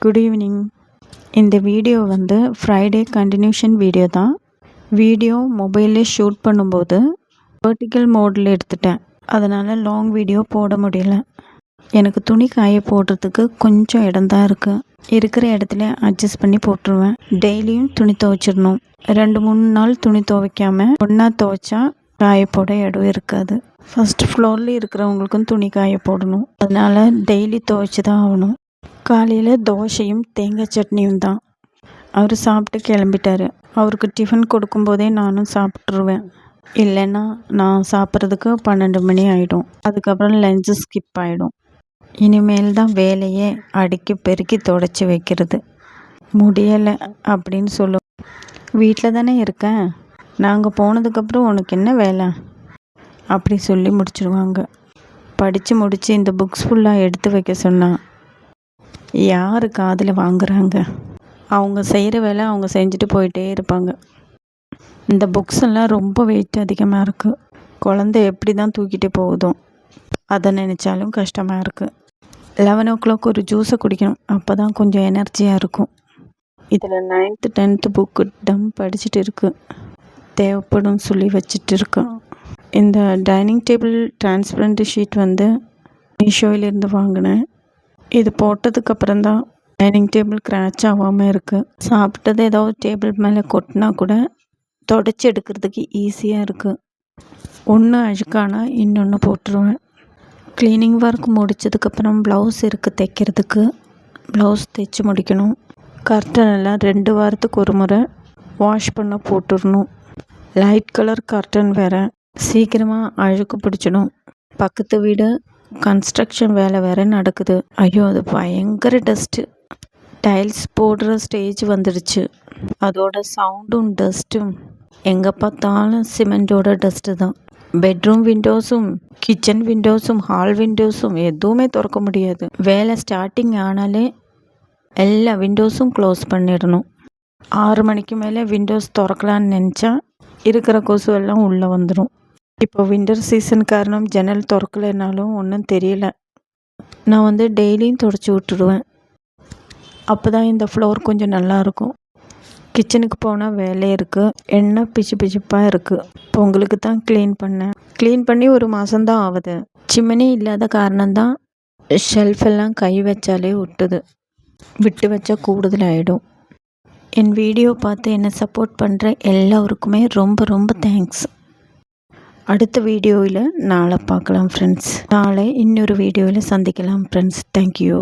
Good evening. இந்த video வந்து Friday continuation video தான். வீடியோ மொபைல்லே ஷூட் பண்ணும்போது வெர்டிக்கல் மோடில் எடுத்துட்டேன். அதனால் லாங் வீடியோ போட முடியல. எனக்கு துணி காய போடுறதுக்கு கொஞ்சம் இடம் தான் இருக்குது. இருக்கிற இடத்துல அட்ஜஸ்ட் பண்ணி போட்டுருவேன். டெய்லியும் துணி துவைச்சிடணும். 2-3 நாள் துணி துவைக்காமல் ஒன்றா துவைச்சா காய போட இடம் இருக்காது. ஃபஸ்ட் ஃப்ளோரில் இருக்கிறவங்களுக்கும் துணி காய போடணும். அதனால் டெய்லி துவைச்சி தான் ஆகணும். காலையில் தோசையும் தேங்காய் சட்னியும் தான். அவர் சாப்பிட்டு கிளம்பிட்டார். அவருக்கு டிஃபன் கொடுக்கும்போதே நானும் சாப்பிட்ருவேன். இல்லைன்னா நான் சாப்பிட்றதுக்கு 12 மணி ஆகிடும். அதுக்கப்புறம் லஞ்சு ஸ்கிப் ஆகிடும். இனிமேல் தான் வேலையே அடுக்கி பெருக்கி தொடச்சி வைக்கிறது. முடியலை அப்படின்னு சொல்லுவோம். வீட்டில் தானே இருக்கேன், நாங்கள் போனதுக்கப்புறம் உனக்கு என்ன வேலை அப்படி சொல்லி முடிச்சிடுவாங்க. படித்து முடித்து இந்த புக்ஸ் ஃபுல்லாக எடுத்து வைக்க சொன்னால் யார் காதில் வாங்குறாங்க? அவங்க செய்கிற வேலை அவங்க செஞ்சுட்டு போயிட்டே இருப்பாங்க. இந்த புக்ஸ் எல்லாம் ரொம்ப வெயிட் அதிகமாக இருக்குது. குழந்தை எப்படி தான் தூக்கிட்டு போகுதோ அதை நினச்சாலும் கஷ்டமாக இருக்குது. 11 o'clock ஒரு ஜூஸை குடிக்கணும். அப்போ தான் கொஞ்சம் எனர்ஜியாக இருக்கும். இதில் 9th 10th புக்கு படிச்சுட்டு இருக்குது. தேவைப்படும் சொல்லி வச்சுட்டு இருக்கேன். இந்த டைனிங் டேபிள் டிரான்ஸ்பரண்ட் ஷீட் வந்து மீஷோவிலேருந்து வாங்கினேன். இது போட்டதுக்கப்புறம் தான் டைனிங் டேபிள் கிராச் ஆகாமல் இருக்குது. சாப்பிட்டது ஏதாவது டேபிள் மேலே கொட்டினா கூட தொடச்சி எடுக்கிறதுக்கு ஈஸியாக இருக்குது. ஒன்று அழுக்கானா இன்னொன்று போட்டுருவேன். க்ளீனிங் ஒர்க் முடித்ததுக்கப்புறம் ப்ளவுஸ் இருக்குது தைக்கிறதுக்கு. ப்ளவுஸ் தைச்சி முடிக்கணும். கர்டன் எல்லாம் 2 வாரத்துக்கு ஒரு முறை வாஷ் பண்ண போட்டுடணும். லைட் கலர் கர்டன் வேறு, சீக்கிரமாக அழுக்கு பிடிச்சிடும். பக்கத்து வீடு கன்ஸ்ட்ரக்ஷன் வேலை வேறு நடக்குது. ஐயோ, அது பயங்கர டஸ்ட்டு. டைல்ஸ் போடுற ஸ்டேஜ் வந்துடுச்சு. அதோட சவுண்டும் டஸ்ட்டும் எங்கே பார்த்தாலும் சிமெண்ட்டோட டஸ்ட்டு தான். பெட்ரூம் விண்டோஸும் கிச்சன் விண்டோஸும் ஹால் விண்டோஸும் எதுவுமே திறக்க முடியாது. வேலை ஸ்டார்டிங் ஆனாலே எல்லா விண்டோஸும் க்ளோஸ் பண்ணிடணும். 6 மணிக்கு மேலே விண்டோஸ் திறக்கலான்னு நினச்சா இருக்கிற கொசு எல்லாம் உள்ளே வந்துடும். இப்போ வின்டர் சீசன் காரணம் ஜன்னல் திறக்கலைனாலும் ஒன்றும் தெரியல. நான் வந்து டெய்லியும் தொடச்சி விட்டுடுவேன். அப்போ தான் இந்த ஃப்ளோர் கொஞ்சம் நல்லாயிருக்கும். கிச்சனுக்கு போனால் வேலை இருக்குது. எண்ணெய் பிச்சு பிச்சுப்பாக இருக்குது. பொங்கலுக்கு தான் க்ளீன் பண்ணி ஒரு மாதம்தான் ஆகுது. சிம்னி இல்லாத காரணம்தான் ஷெல்ஃப் எல்லாம் கை வச்சாலே ஒட்டுது. விட்டு வச்சா கூடுதல் ஆகிடும். என் வீடியோ பார்த்து என்னை சப்போர்ட் பண்ணுற எல்லாருக்குமே ரொம்ப ரொம்ப தேங்க்ஸ். அடுத்த வீடியோவில் நாளை பார்க்கலாம் ஃப்ரெண்ட்ஸ். நாளை இன்னொரு வீடியோவில் சந்திக்கலாம் ஃப்ரெண்ட்ஸ். தேங்க்யூ.